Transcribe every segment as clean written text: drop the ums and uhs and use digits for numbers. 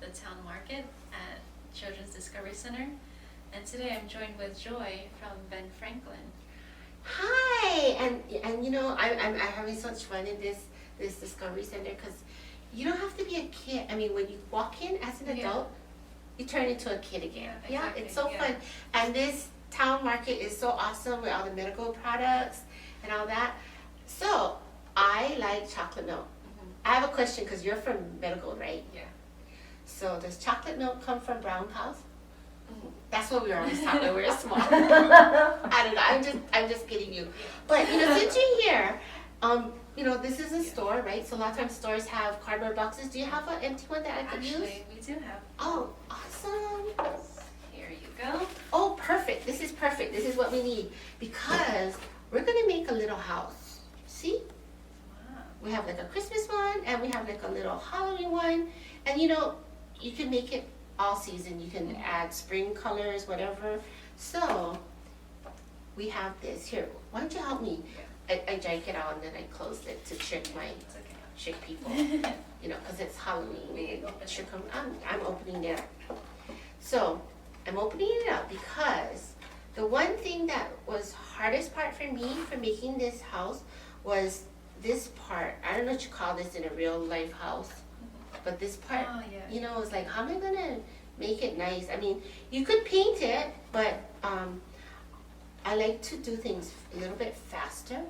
the town market at Children's Discovery Center. And today I'm joined with Joy from Ben Franklin. Hi, and you know, I'm having such fun in this Discovery Center because you don't have to be a kid. I mean, when you walk in as an adult, you turn into a kid again. Yeah, exactly. It's so fun. And this town market is so awesome with all the medical products and all that. So I like chocolate milk. I have a question because you're from Meadow Gold, right? Yeah. So does chocolate milk come from brown cows? That's what we were always taught when we were small. I don't know. I'm just kidding you. But you know, since you're here, you know, this is a store, right? So a lot of times stores have cardboard boxes. Do you have an empty one that I could use? Actually, we do have. Oh, awesome. Here you go. Oh, perfect. This is perfect. This is what we need because we're gonna make a little house. See? Wow. We have like a Christmas one and we have like a little Halloween one. And you know, you can make it all season. You can add spring colors, whatever. So we have this here. Why don't you help me? I drank it out and then I closed it to trick people. You know, because it's Halloween. I'm opening it up. So I'm opening it up because the one thing that was hardest part for me for making this house was this part. I don't know what you call this in a real life house. But this part, you know, is like, how am I gonna make it nice? I mean, you could paint it, but I like to do things a little bit faster.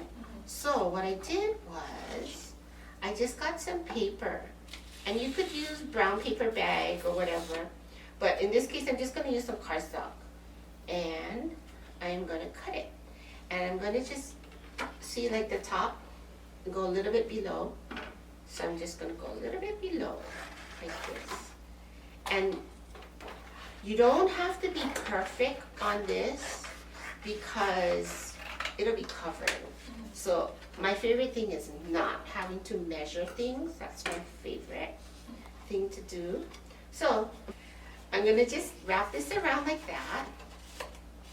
So what I did was, I just got some paper, and you could use brown paper bag or whatever. But in this case, I'm just gonna use some cardstock, and I'm gonna cut it, and I'm gonna just see like the top, and go a little bit below. So I'm just gonna go a little bit below, like this. And you don't have to be perfect on this because it'll be covered. So my favorite thing is not having to measure things. That's my favorite thing to do. So I'm gonna just wrap this around like that,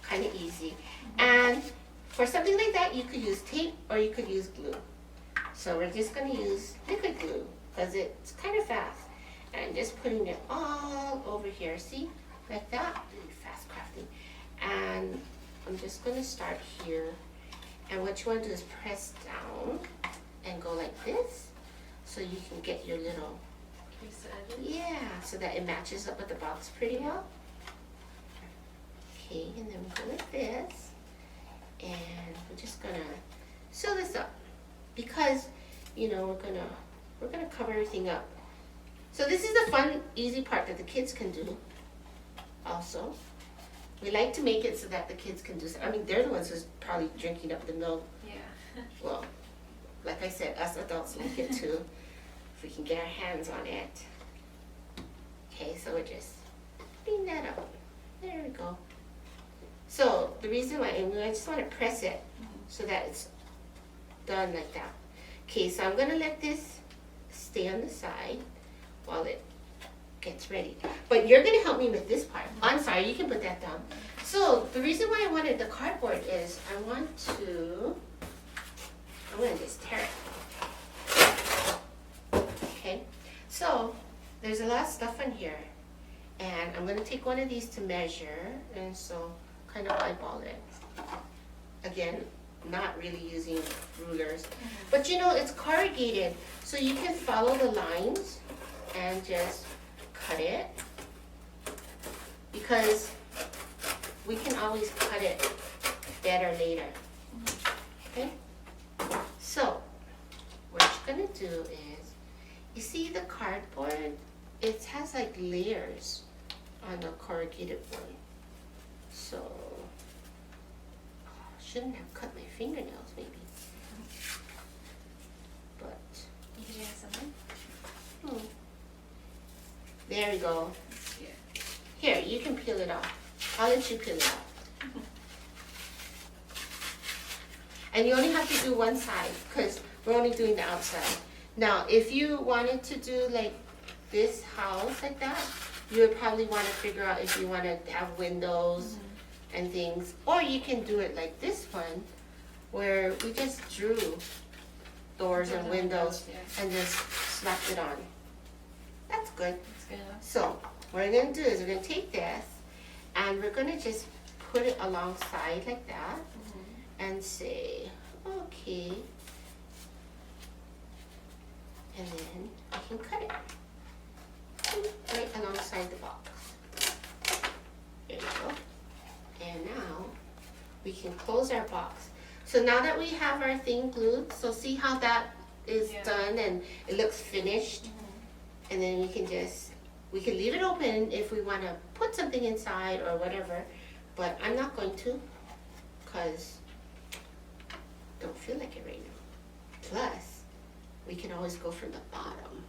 kind of easy. And for something like that, you could use tape or you could use glue. So we're just going to use liquid glue because it's kind of fast. And I'm just putting it all over here, see? Like that. Really fast crafting. And I'm just going to start here. And what you want to do is press down and go like this so you can get your little, so that it matches up with the box pretty well. Okay, and then we'll go like this. And we're just going to sew this up. Because, you know, we're gonna cover everything up. So this is the fun, easy part that the kids can do. Also, we like to make it so that the kids can do. I mean, they're the ones who's probably drinking up the milk. Yeah. Well, like I said, us adults like it too, if we can get our hands on it. Okay, so we're just clean that up. There we go. So the reason why, and I just want to press it so that it's done like that. Okay, so I'm gonna let this stay on the side while it gets ready. But you're gonna help me with this part. I'm sorry, you can put that down. So the reason why I wanted the cardboard is I'm gonna just tear it. Okay, so there's a lot of stuff in here. And I'm gonna take one of these to measure, and so kind of eyeball it. Again, not really using rulers, but you know, it's corrugated, so you can follow the lines and just cut it, because we can always cut it better later. Okay, so what you're gonna do is, you see the cardboard, it has like layers on the corrugated one. So shouldn't have cut my fingernails, maybe. But You can add something. There we go. Here, you can peel it off. I'll let you peel it off. And you only have to do one side because we're only doing the outside. Now, if you wanted to do like this house like that, you would probably want to figure out if you want to have windows and things, or you can do it like this one where we just drew doors and windows and just slapped it on. That's good. That's good. So what we're going to do is we're going to take this and we're going to just put it alongside like that and say, okay. And then I can cut it right alongside the box. There you go. And now we can close our box. So now that we have our thing glued, so see how that is done and it looks finished. And then we can leave it open if we want to put something inside or whatever. But I'm not going to, because I don't feel like it right now. Plus, we can always go from the bottom,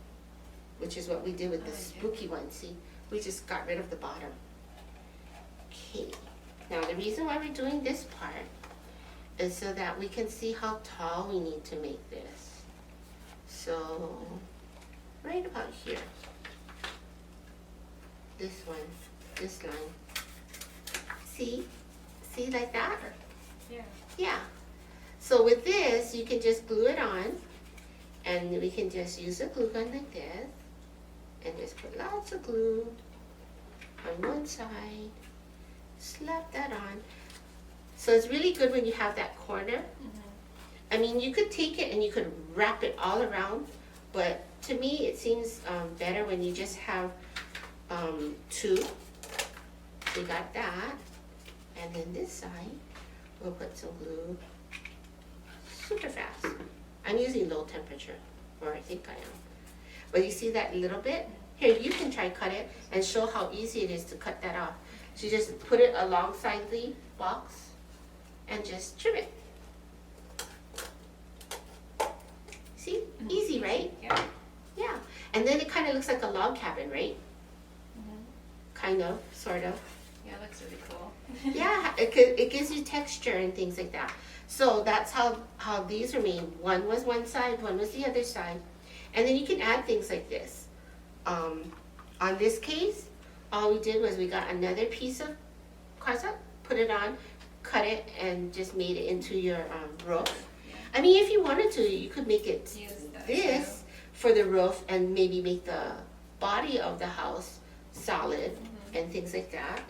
which is what we did with the spooky one. See, we just got rid of the bottom. Okay, now the reason why we're doing this part is so that we can see how tall we need to make this. So, right about here. This one, this line. See like that? Yeah. Yeah. So with this, you can just glue it on, and we can just use a glue gun like this, and just put lots of glue on one side, slap that on. So it's really good when you have that corner. I mean, you could take it and you could wrap it all around, but to me it seems better when you just have two. We got that, and then this side we'll put some glue super fast. I'm using low temperature, or I think I am. But you see that little bit? Here, you can try cut it and show how easy it is to cut that off. So you just put it alongside the box and just trim it. See? Easy, right? Yeah. Yeah. And then it kind of looks like a log cabin, right? Kind of, sort of. Yeah, it looks really cool. Yeah, it gives you texture and things like that. So that's how these are made. One was one side, one was the other side. And then you can add things like this. On this case, all we did was we got another piece of cardstock, put it on, cut it, and just made it into your roof. Yeah. I mean, if you wanted to, you could make it Use that this for the roof and maybe make the body of the house solid and things like that.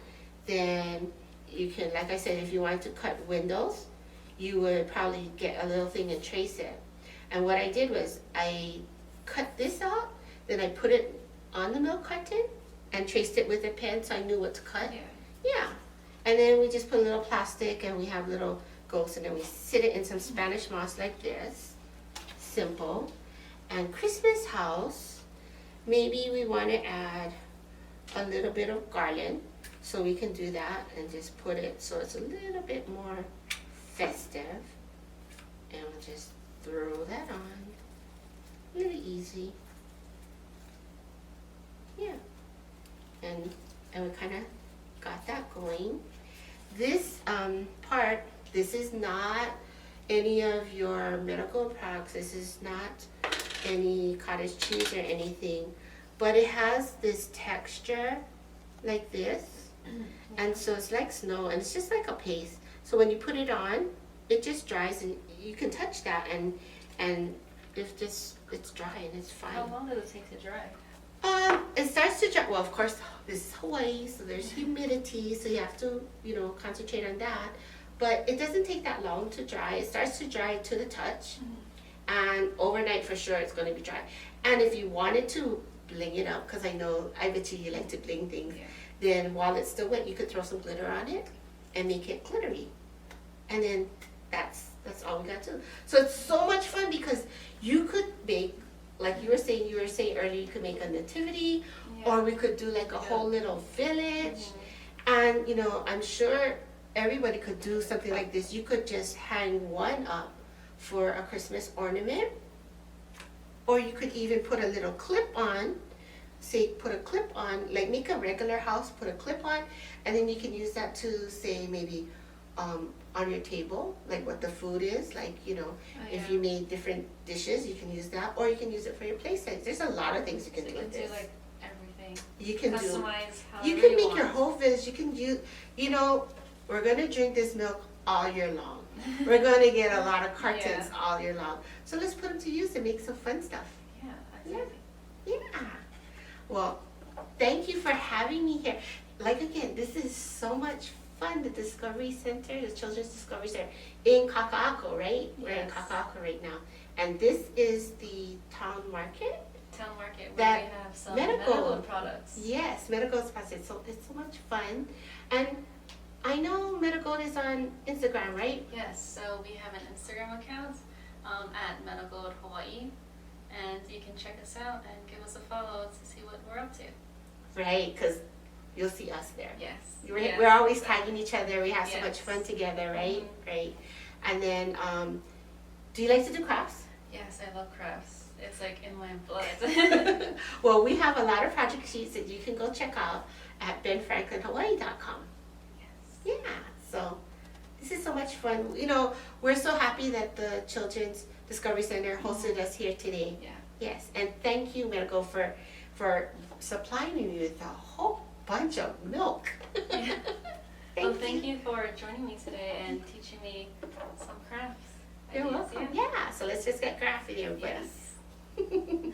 Then you can, like I said, if you wanted to cut windows, you would probably get a little thing and trace it. And what I did was I cut this out, then I put it on the milk carton and traced it with a pen so I knew what to cut. Yeah. And then we just put a little plastic and we have little ghosts, and then we sit it in some Spanish moss like this. Simple. And Christmas house, maybe we want to add a little bit of garland, so we can do that and just put it so it's a little bit more festive. And we'll just throw that on. Really easy. Yeah. And we kind of got that going. This part, this is not any of your medical products. This is not any cottage cheese or anything, but it has this texture like this. And so it's like snow, and it's just like a paste. So when you put it on, it just dries, and you can touch that, and it's dry and it's fine. How long does it take to dry? It starts to dry. Well, of course, this is Hawaii, so there's humidity, so you have to, concentrate on that. But it doesn't take that long to dry. It starts to dry to the touch, and overnight for sure it's going to be dry. And if you wanted to bling it up, because I bet you like to bling things, then while it's still wet, you could throw some glitter on it and make it glittery. And then that's all we got to do. So it's so much fun because you could make, like you were saying earlier, you could make a nativity, or we could do like a whole little village. And I'm sure everybody could do something like this. You could just hang one up for a Christmas ornament, or you could even put a little clip on. Say, put a clip on, like make a regular house, put a clip on, and then you can use that to say maybe on your table, like what the food is, like if you made different dishes, you can use that, or you can use it for your place sites. There's a lot of things you can do with this. You can do like everything. You can customize however you can make want. your whole village. You can use, we're gonna drink this milk all year long. We're gonna get a lot of cartons all year long. So let's put them to use and make some fun stuff. Yeah, that's easy. Yeah. Well, thank you for having me here. Like again, this is so much fun. The Discovery Center, the Children's Discovery Center in Kaka'ako, right? We're in Yes. Kaka'ako right now. And this is the town market. Town market where That we have some Meadow Meadow Gold. Gold products. Yes, Meadow Gold spots. It's so much fun. And I know Meadow Gold is on Instagram, right? Yes, so we have an Instagram account at Meadow Gold Hawaii, and you can check us out and give us a follow to see what we're up to. Right, because you'll see us there. Yes. We're, yes. we're always tagging each other. We have so Yes. much fun together, right? Mhm. Right. And then, do you like to do crafts? Yes, I love crafts. It's like in my blood. Well, we have a lot of project sheets that you can go check out at benfranklinhawaii.com. Yes. Yeah, so this is so much fun. You know, we're so happy that the Children's Discovery Center hosted us here today. Yeah. Yes, and thank you, Meadow, for supplying me with a whole bunch of milk. Yeah. Well, thank you for joining me today and teaching me some crafts. You're ideas, welcome. Yeah, so let's just get crafty, everybody. Yes.